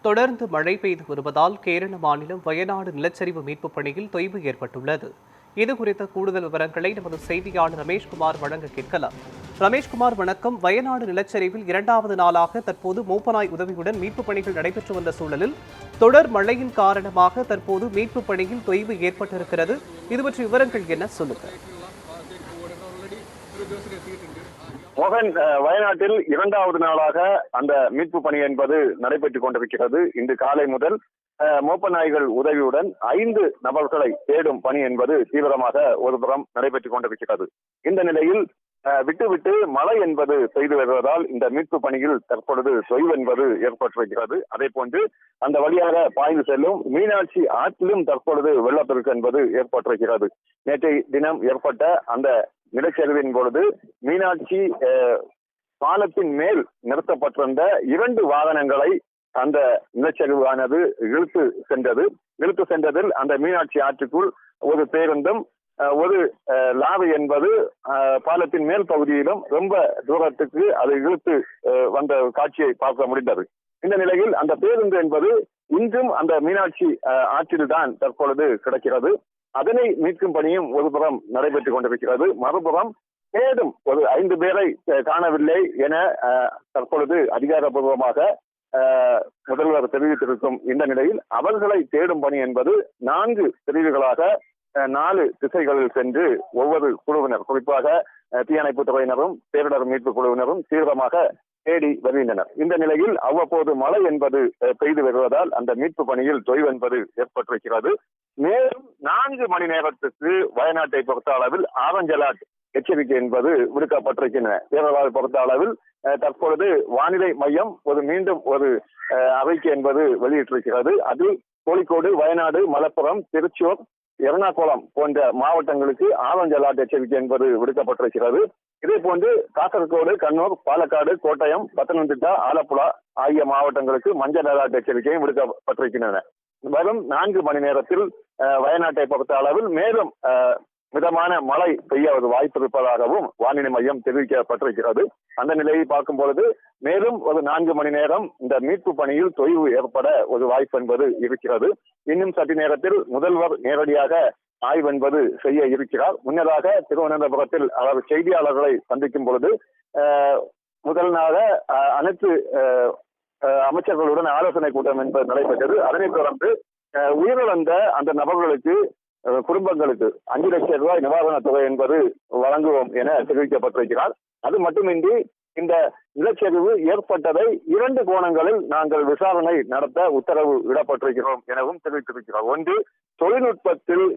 தொடர்ந்து மழை பெய்து வருவதால் கேரள மாநிலம் வயநாடு நிலச்சரிவு மீட்புப் பணியில் தொய்வு ஏற்பட்டுள்ளது. இதுகுறித்த கூடுதல் விவரங்களை நமது செய்தியாளர் ரமேஷ்குமார் வழங்க கேட்கலாம். ரமேஷ்குமார், வணக்கம். வயநாடு நிலச்சரிவில் இரண்டாவது நாளாக தற்போது மோப்பநாய் உதவியுடன் மீட்புப் பணிகள் நடைபெற்று வந்த சூழலில் தொடர் மழையின் காரணமாக தற்போது மீட்புப் பணியில் தொய்வு ஏற்பட்டிருக்கிறது. இது பற்றிய விவரங்கள் என்ன, சொல்லுங்கள். மோகன், வயநாட்டில் இரண்டாவது நாளாக அந்த மீட்பு பணி என்பது நடைபெற்றுக் கொண்டிருக்கிறது. இன்று காலை முதல் மோப்ப நாய்கள் உதவியுடன் 5 நபர்களை தேடும் பணி என்பது தீவிரமாக ஒருபுறம் நடைபெற்றுக் கொண்டிருக்கிறது. இந்த நிலையில் விட்டு மழை என்பது பெய்து வருவதால் இந்த மீட்பு பணியில் தற்பொழுது தொய்வு என்பது ஏற்பட்டிருக்கிறது. அதே போன்று அந்த வழியாக பாய்ந்து செல்லும் மீனாட்சி ஆற்றிலும் தற்பொழுது வெள்ளப்பெருக்கு என்பது ஏற்பட்டிருக்கிறது. நேற்றைய தினம் ஏற்பட்ட அந்த நிலச்சரிவின் பொழுது மீனாட்சி பாலத்தின் மேல் நிறுத்தப்பட்டிருந்த 2 வாகனங்களை அந்த நிலச்சரிவானது இழுத்து சென்றதில் அந்த மீனாட்சி ஆற்றுக்குள் ஒரு பேருந்தும் ஒரு லாரி என்பது பாலத்தின் மேல் பகுதியிலும் ரொம்ப தூரத்துக்கு அது இழுத்து வந்த காட்சியை பார்க்க முடிந்தது. இந்த நிலையில் அந்த பேருந்து என்பது இன்றும் அந்த மீனாட்சி ஆற்றில் தான் தற்பொழுது கிடக்கிறது. அதனை மீட்கும் பணியும் ஒருபுறம் நடைபெற்றுக் கொண்டிருக்கிறது. மறுபுறம் தேடும் ஒரு 5 பேரை காணவில்லை என தற்பொழுது அதிகாரப்பூர்வமாக முதல்வர் தெரிவித்திருக்கும் இந்த நிலையில் அவர்களை தேடும் பணி என்பது 4 பிரிவுகளாக 4 திசைகளில் சென்று ஒவ்வொரு குழுவினர், குறிப்பாக தீயணைப்பு துறையினரும் பேரிடர் மீட்பு குழுவினரும் தீவிரமாக தேடி வருகின்றனர். இந்த நிலையில் அவ்வப்போது மழை என்பது பெய்து வருவதால் அந்த மீட்பு பணியில் தொய்வு என்பது ஏற்பட்டிருக்கிறது. மேலும் 4 மணி நேரத்துக்கு வயநாட்டை பொறுத்த அளவில் ஆரஞ்ச் அலர்ட் எச்சரிக்கை என்பது விடுக்கப்பட்டிருக்கின்றன. கேரளாவை பொறுத்த அளவில் தற்பொழுது வானிலை மையம் மீண்டும் ஒரு அறிக்கை என்பது வெளியிட்டிருக்கிறது. அதில் கோழிக்கோடு, வயநாடு, மலப்புரம், திருச்சூர், எர்ணாகுளம் போன்ற மாவட்டங்களுக்கு ஆரஞ்ச் அலர்ட் எச்சரிக்கை என்பது விடுக்கப்பட்டிருக்கிறது. இதே போன்று காசர்கோடு, கண்ணூர், பாலக்காடு, கோட்டயம், பத்தனந்திட்டா, ஆலப்புழா ஆகிய மாவட்டங்களுக்கு மஞ்சள் அலர்ட் எச்சரிக்கையும் விடுக்கப்பட்டிருக்கின்றன. வரும் 4 மணி நேரத்தில் வயநாட்டை பொறுத்த அளவில் மேலும் மிதமான மழை பெய்ய ஒரு வாய்ப்பு இருப்பதாகவும் வானிலை மையம் தெரிவிக்கப்பட்டிருக்கிறது. அந்த நிலையை பார்க்கும் பொழுது மேலும் ஒரு 4 மணி நேரம் இந்த மீட்பு பணியில் தொய்வு ஏற்பட ஒரு வாய்ப்பு என்பது இருக்கிறது. இன்னும் சற்று நேரத்தில் முதல்வர் நேரடியாக ஆய்வு என்பது செய்ய இருக்கிறார். முன்னதாக திருவனந்தபுரத்தில் அவர் செய்தியாளர்களை சந்திக்கும் பொழுது முதல் நாளாக அனைத்து அமைச்சர்களுடன் ஆலோசனை கூட்டம் என்பது நடைபெற்றது. அதனைத் தொடர்ந்து உயிரிழந்த அந்த நபர்களுக்கு குடும்பங்களுக்கு 5 லட்சம் ரூபாய் நிவாரணத் தொகை என்பது வழங்குவோம் என தெரிவிக்கப்பட்டிருக்கிறார். அது மட்டுமின்றி இந்த நிலச்சரிவு ஏற்பட்டதை 2 கோணங்களில் நாங்கள் விசாரணை நடத்த உத்தரவு இடப்பட்டிருக்கிறோம் எனவும் தெரிவித்திருக்கிறார். ஒன்று, தொழில்நுட்பத்தில்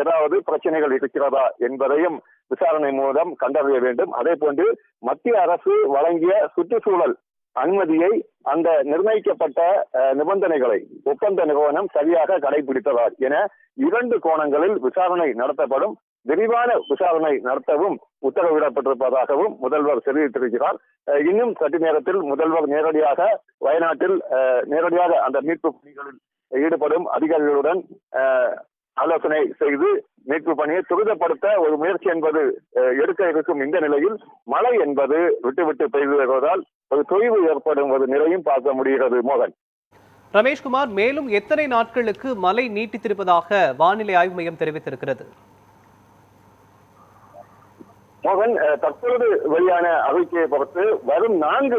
ஏதாவது பிரச்சனைகள் இருக்கிறதா என்பதையும் விசாரணை மூலம் கண்டறிய வேண்டும். அதே போன்று மத்திய அரசு வழங்கிய சுற்றுச்சூழல் அனுமதியை அந்த நிர்ணயிக்கப்பட்ட நிபந்தனைகளை ஒப்பந்த நிறுவனம் சரியாக கடைபிடித்ததா என 2 கோணங்களில் விசாரணை நடத்தப்படும். விரிவான விசாரணை நடத்தவும் உத்தரவிடப்பட்டிருப்பதாகவும் முதல்வர் தெரிவித்திருக்கிறார். இன்னும் சற்று நேரத்தில் முதல்வர் நேரடியாக வயநாட்டில் நேரடியாக அந்த மீட்பு பணிகளில் ஈடுபடும் அதிகாரிகளுடன் ஆலோசனை செய்து மீட்பு பணியை துரிதப்படுத்த ஒரு முயற்சி என்பது எடுக்க இருக்கும். இந்த நிலையில் மழை என்பது விட்டு பெய்து வருவதால் ஒரு தொய்வு ஏற்படும் ஒரு நிலையும் பார்க்க முடிகிறது. மோகன். ரமேஷ்குமார், மேலும் எத்தனை நாட்களுக்கு மழை நீட்டித்திருப்பதாக வானிலை ஆய்வு மையம் தெரிவித்திருக்கிறது? மோகன், தற்பொழுது வெளியான அறிக்கையை பொறுத்து வரும் 4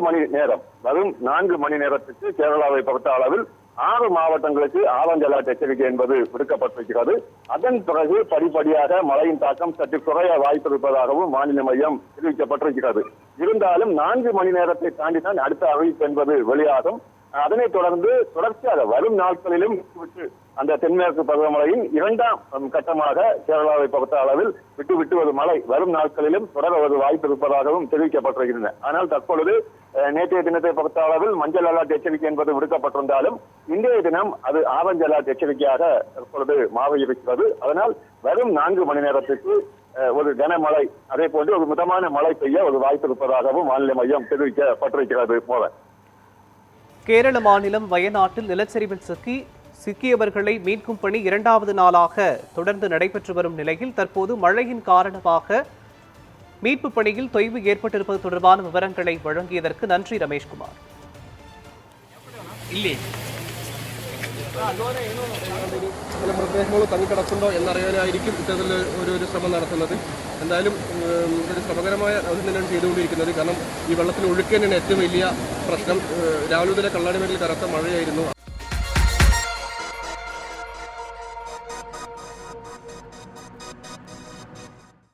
மணி நேரத்துக்கு கேரளாவை பொறுத்த அளவில் 6 மாவட்டங்களுக்கு ஆரஞ்ச் அலர்ட் எச்சரிக்கை என்பது விடுக்கப்பட்டிருக்கிறது. அதன் பிறகு படிப்படியாக மழையின் தாக்கம் சற்று குறைய வாய்ப்பு இருப்பதாகவும் வானிலை மையம் தெரிவிக்கப்பட்டிருக்கிறது. இருந்தாலும் 4 மணி நேரத்தை தாண்டிதான் அடுத்த அறிவிப்பு என்பது வெளியாகும். அதனைத் தொடர்ந்து தொடர்ச்சியாக வரும் நாட்களிலும் அந்த தென்மேற்கு பருவமழையின் 2ஆம் கட்டமாக கேரளாவை பொறுத்த அளவில் விட்டு ஒரு மழை வரும் நாட்களிலும் தொடர ஒரு வாய்ப்பு இருப்பதாகவும் தெரிவிக்கப்பட்டிருக்கின்றன. ஆனால் தற்பொழுது நேற்றைய தினத்தை பொறுத்த அளவில் மஞ்சள் அலர்ட் எச்சரிக்கை என்பது விடுக்கப்பட்டிருந்தாலும் இன்றைய தினம் அது ஆரஞ்ச் அலர்ட் எச்சரிக்கையாக தற்பொழுது மாறியிருக்கிறது. அதனால் வரும் 4 மணி நேரத்துக்கு ஒரு கனமழை, அதே போன்று ஒரு மிதமான மழை பெய்ய ஒரு வாய்ப்பு இருப்பதாகவும் வானிலை மையம் தெரிவிக்கப்பட்டிருக்கிறது. மோகன். கேரள மாநிலம் வயநாட்டில் நிலச்சரிவில் சிக்கியவர்களை மீட்கும் பணி இரண்டாவது நாளாக தொடர்ந்து நடைபெற்று வரும் நிலையில் தற்போது மழையின் காரணமாக மீட்பு பணியில் தொய்வு ஏற்பட்டிருப்பது தொடர்பான விவரங்களை வழங்கியதற்கு நன்றி ரமேஷ்குமார். ചില മൃതദേഹങ്ങൾ തങ്ങിക്കിടക്കുന്നുണ്ടോ എന്നറിയാനായിരിക്കും ഇത്തരത്തിൽ ഒരു ശ്രമം നടത്തുന്നത്. എന്തായാലും ഇതൊരു ശ്രമകരമായ ദൗത്യം തന്നെയാണ് ചെയ്തുകൊണ്ടിരിക്കുന്നത്. കാരണം ഈ വെള്ളത്തിന് ഒഴുക്ക് തന്നെയാണ് ഏറ്റവും വലിയ പ്രശ്നം. രാവിലെ മുതലേ കള്ളാടിമേട്ടിൽ കനത്ത മഴയായിരുന്നു.